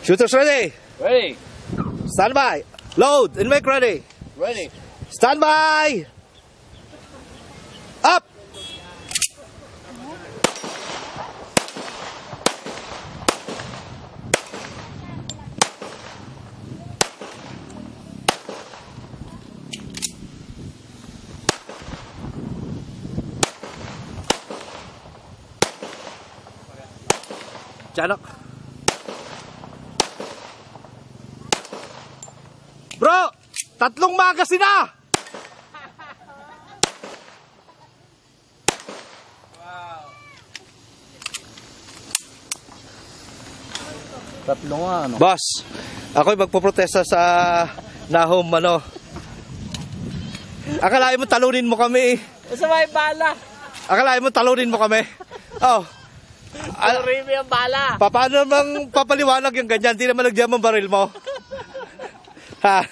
Shooters ready. Ready. Stand by. Load and make ready. Ready. Stand by. Up. Janok. Bro, tatlong magasin na. Tatlo nga, ano? Boss, ako'y magpoprotesta sa Nahom, ano. Akalain mo talunin mo kami. Sa may bala. Akalain mo talunin mo kami. Oh. Remy ang bala. Paano namang papaliwanag yung ganyan? Di naman nagdiyan ang baril mo. Ha?